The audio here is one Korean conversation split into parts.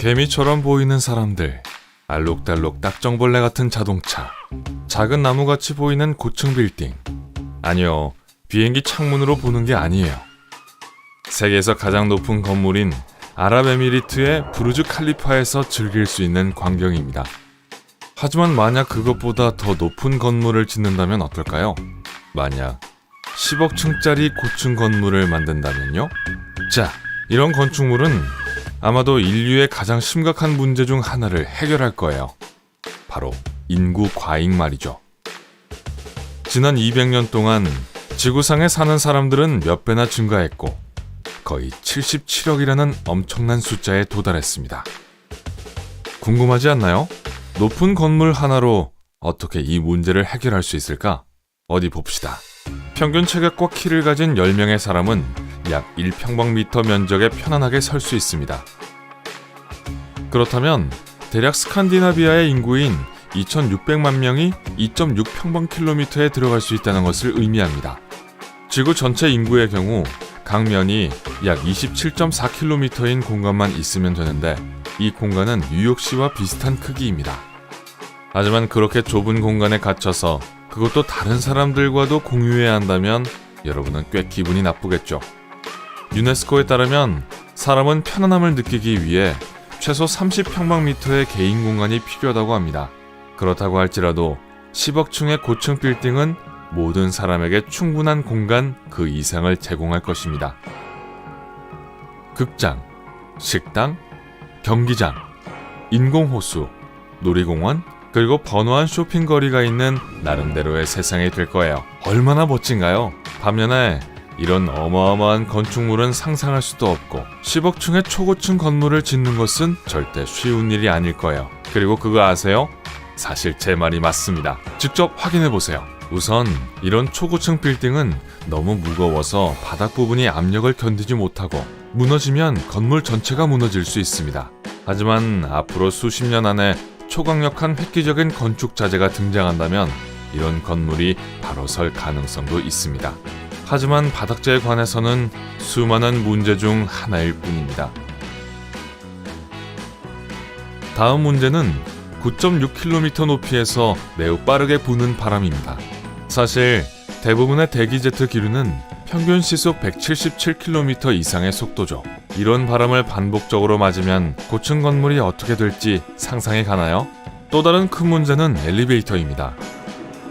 개미처럼 보이는 사람들, 알록달록 딱정벌레 같은 자동차, 작은 나무같이 보이는 고층 빌딩. 아니요, 비행기 창문으로 보는 게 아니에요. 세계에서 가장 높은 건물인 아랍에미리트의 부르즈 칼리파에서 즐길 수 있는 광경입니다. 하지만 만약 그것보다 더 높은 건물을 짓는다면 어떨까요? 만약 10억 층짜리 고층 건물을 만든다면요? 자, 이런 건축물은 아마도 인류의 가장 심각한 문제 중 하나를 해결할 거예요. 바로 인구 과잉 말이죠. 지난 200년 동안 지구상에 사는 사람들은 몇 배나 증가했고 거의 77억이라는 엄청난 숫자에 도달했습니다. 궁금하지 않나요? 높은 건물 하나로 어떻게 이 문제를 해결할 수 있을까? 어디 봅시다. 평균 체격과 키를 가진 10명의 사람은 약 1평방미터 면적에 편안하게 설 수 있습니다. 그렇다면 대략 스칸디나비아의 인구인 2600만 명이 2.6평방킬로미터에 들어갈 수 있다는 것을 의미합니다. 지구 전체 인구의 경우 각 면이 약 27.4km인 공간만 있으면 되는데 이 공간은 뉴욕시와 비슷한 크기입니다. 하지만 그렇게 좁은 공간에 갇혀서 그것도 다른 사람들과도 공유해야 한다면 여러분은 꽤 기분이 나쁘겠죠. 유네스코에 따르면 사람은 편안함을 느끼기 위해 최소 30평방미터의 개인 공간이 필요하다고 합니다. 그렇다고 할지라도 10억 층의 고층 빌딩은 모든 사람에게 충분한 공간 그 이상을 제공할 것입니다. 극장, 식당, 경기장, 인공호수, 놀이공원, 그리고 번화한 쇼핑거리가 있는 나름대로의 세상이 될 거예요. 얼마나 멋진가요? 반면에 이런 어마어마한 건축물은 상상할 수도 없고 10억 층의 초고층 건물을 짓는 것은 절대 쉬운 일이 아닐 거예요. 그리고 그거 아세요? 사실 제 말이 맞습니다. 직접 확인해보세요. 우선 이런 초고층 빌딩은 너무 무거워서 바닥 부분이 압력을 견디지 못하고 무너지면 건물 전체가 무너질 수 있습니다. 하지만 앞으로 수십 년 안에 초강력한 획기적인 건축 자재가 등장한다면 이런 건물이 바로 설 가능성도 있습니다. 하지만 바닥재에 관해서는 수많은 문제 중 하나일 뿐입니다. 다음 문제는 9.6km 높이에서 매우 빠르게 부는 바람입니다. 사실 대부분의 대기제트 기류는 평균 시속 177km 이상의 속도죠. 이런 바람을 반복적으로 맞으면 고층 건물이 어떻게 될지 상상이 가나요? 또 다른 큰 문제는 엘리베이터입니다.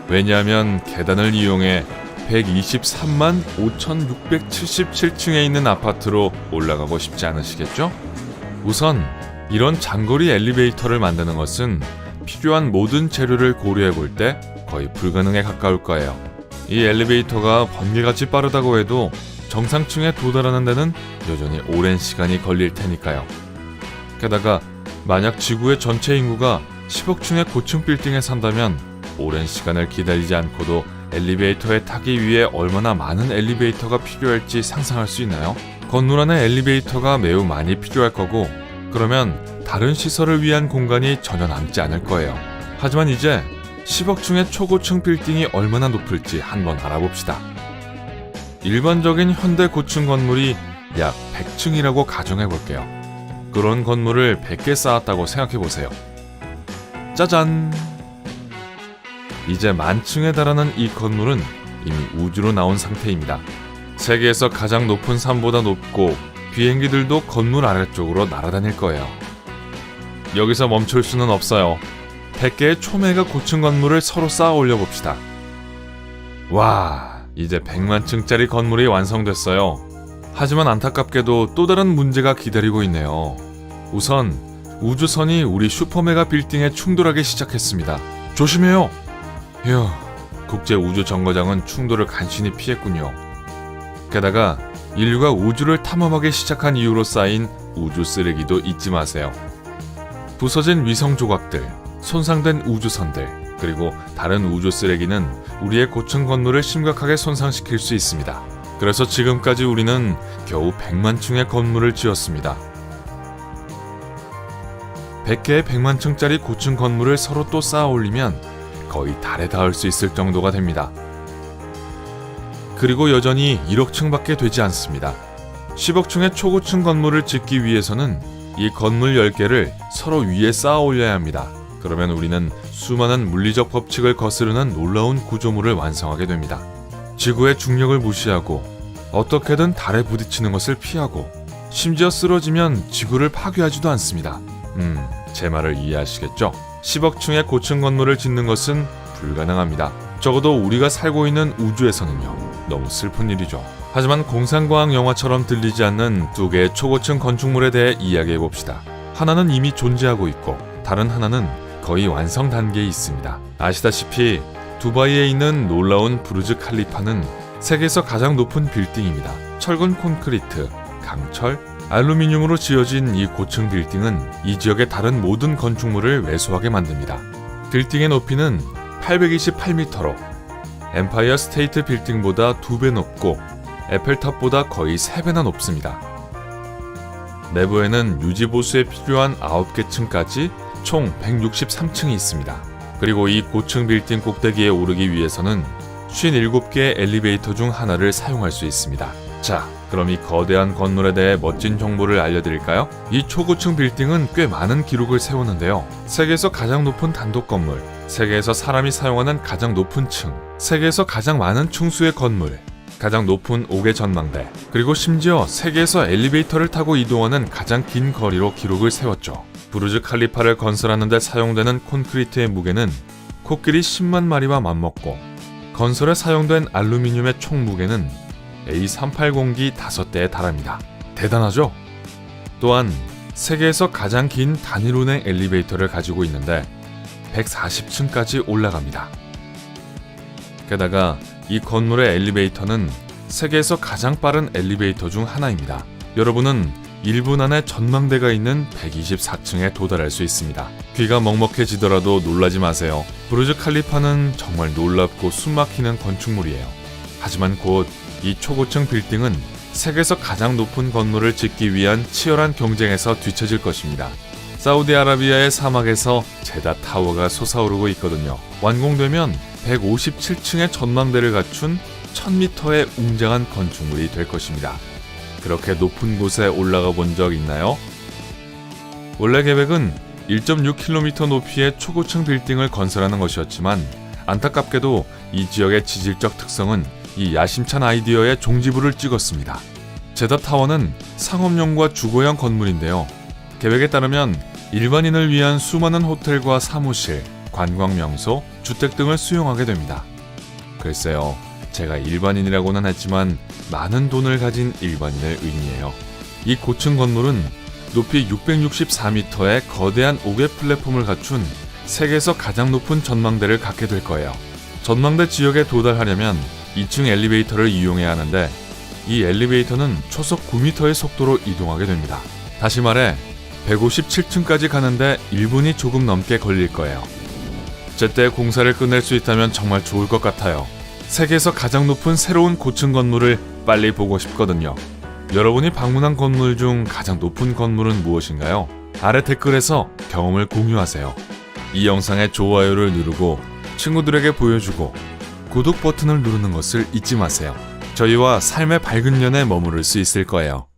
왜냐하면 계단을 이용해 123만 5,677층에 있는 아파트로 올라가고 싶지 않으시겠죠? 우선 이런 장거리 엘리베이터를 만드는 것은 필요한 모든 재료를 고려해 볼 때 거의 불가능에 가까울 거예요. 이 엘리베이터가 번개같이 빠르다고 해도 정상층에 도달하는 데는 여전히 오랜 시간이 걸릴 테니까요. 게다가 만약 지구의 전체 인구가 10억 층의 고층 빌딩에 산다면 오랜 시간을 기다리지 않고도 엘리베이터에 타기 위해 얼마나 많은 엘리베이터가 필요할지 상상할 수 있나요? 건물 안에 엘리베이터가 매우 많이 필요할 거고 그러면 다른 시설을 위한 공간이 전혀 남지 않을 거예요. 하지만 이제 10억 층의 초고층 빌딩이 얼마나 높을지 한번 알아봅시다. 일반적인 현대 고층 건물이 약 100층이라고 가정해볼게요. 그런 건물을 100개 쌓았다고 생각해보세요. 짜잔! 이제 10,000층에 달하는 이 건물은 이미 우주로 나온 상태입니다. 세계에서 가장 높은 산보다 높고 비행기들도 건물 아래쪽으로 날아다닐 거예요. 여기서 멈출 수는 없어요. 100개의 초메가 고층 건물을 서로 쌓아 올려봅시다. 와, 이제 100만층짜리 건물이 완성됐어요. 하지만 안타깝게도 또 다른 문제가 기다리고 있네요. 우선 우주선이 우리 슈퍼메가 빌딩에 충돌하기 시작했습니다. 조심해요! 휴, 국제우주정거장은 충돌을 간신히 피했군요. 게다가 인류가 우주를 탐험하기 시작한 이후로 쌓인 우주 쓰레기도 잊지 마세요. 부서진 위성 조각들, 손상된 우주선들, 그리고 다른 우주 쓰레기는 우리의 고층 건물을 심각하게 손상시킬 수 있습니다. 그래서 지금까지 우리는 겨우 100만 층의 건물을 지었습니다. 100개의 100만 층짜리 고층 건물을 서로 또 쌓아 올리면 거의 달에 닿을 수 있을 정도가 됩니다. 그리고 여전히 1억 층밖에 되지 않습니다. 10억 층의 초고층 건물을 짓기 위해서는 이 건물 10개를 서로 위에 쌓아 올려야 합니다. 그러면 우리는 수많은 물리적 법칙을 거스르는 놀라운 구조물을 완성하게 됩니다. 지구의 중력을 무시하고 어떻게든 달에 부딪히는 것을 피하고 심지어 쓰러지면 지구를 파괴하지도 않습니다. 제 말을 이해하시겠죠? 10억 층의 고층 건물을 짓는 것은 불가능합니다. 적어도 우리가 살고 있는 우주에서는요. 너무 슬픈 일이죠. 하지만 공상과학 영화처럼 들리지 않는 두 개의 초고층 건축물에 대해 이야기해봅시다. 하나는 이미 존재하고 있고 다른 하나는 거의 완성 단계에 있습니다. 아시다시피 두바이에 있는 놀라운 부르즈 칼리파는 세계에서 가장 높은 빌딩입니다. 철근 콘크리트, 강철, 알루미늄으로 지어진 이 고층 빌딩은 이 지역의 다른 모든 건축물을 왜소하게 만듭니다. 빌딩의 높이는 828m로 엠파이어 스테이트 빌딩보다 2배 높고 에펠탑보다 거의 3배나 높습니다. 내부에는 유지보수에 필요한 9개 층까지 총 163층이 있습니다. 그리고 이 고층 빌딩 꼭대기에 오르기 위해서는 57개의 엘리베이터 중 하나를 사용할 수 있습니다. 자, 그럼 이 거대한 건물에 대해 멋진 정보를 알려드릴까요? 이 초고층 빌딩은 꽤 많은 기록을 세우는데요. 세계에서 가장 높은 단독 건물, 세계에서 사람이 사용하는 가장 높은 층, 세계에서 가장 많은 층수의 건물, 가장 높은 5개 전망대, 그리고 심지어 세계에서 엘리베이터를 타고 이동하는 가장 긴 거리로 기록을 세웠죠. 부르즈 칼리파를 건설하는 데 사용되는 콘크리트의 무게는 코끼리 10만 마리와 맞먹고 건설에 사용된 알루미늄의 총 무게는 A380기 5대에 달합니다. 대단하죠? 또한 세계에서 가장 긴 단일 운행 엘리베이터를 가지고 있는데 140층까지 올라갑니다. 게다가 이 건물의 엘리베이터는 세계에서 가장 빠른 엘리베이터 중 하나입니다. 여러분은 1분 안에 전망대가 있는 124층에 도달할 수 있습니다. 귀가 먹먹해지더라도 놀라지 마세요. 부르즈 칼리파는 정말 놀랍고 숨막히는 건축물이에요. 하지만 곧 이 초고층 빌딩은 세계에서 가장 높은 건물을 짓기 위한 치열한 경쟁에서 뒤처질 것입니다. 사우디아라비아의 사막에서 제다 타워가 솟아오르고 있거든요. 완공되면 157층의 전망대를 갖춘 1000m의 웅장한 건축물이 될 것입니다. 그렇게 높은 곳에 올라가 본 적 있나요? 원래 계획은 1.6km 높이의 초고층 빌딩을 건설하는 것이었지만 안타깝게도 이 지역의 지질적 특성은 이 야심찬 아이디어에 종지부를 찍었습니다. 제다타워는 상업용과 주거용 건물인데요. 계획에 따르면 일반인을 위한 수많은 호텔과 사무실, 관광명소, 주택 등을 수용하게 됩니다. 글쎄요, 제가 일반인이라고는 했지만 많은 돈을 가진 일반인을 의미해요. 이 고층 건물은 높이 664m의 거대한 5개 플랫폼을 갖춘 세계에서 가장 높은 전망대를 갖게 될 거예요. 전망대 지역에 도달하려면 2층 엘리베이터를 이용해야 하는데 이 엘리베이터는 초속 9m의 속도로 이동하게 됩니다. 다시 말해 157층까지 가는데 1분이 조금 넘게 걸릴 거예요. 제때 공사를 끝낼 수 있다면 정말 좋을 것 같아요. 세계에서 가장 높은 새로운 고층 건물을 빨리 보고 싶거든요. 여러분이 방문한 건물 중 가장 높은 건물은 무엇인가요? 아래 댓글에서 경험을 공유하세요. 이 영상에 좋아요를 누르고 친구들에게 보여주고 구독 버튼을 누르는 것을 잊지 마세요. 저희와 삶의 밝은 연에 머무를 수 있을 거예요.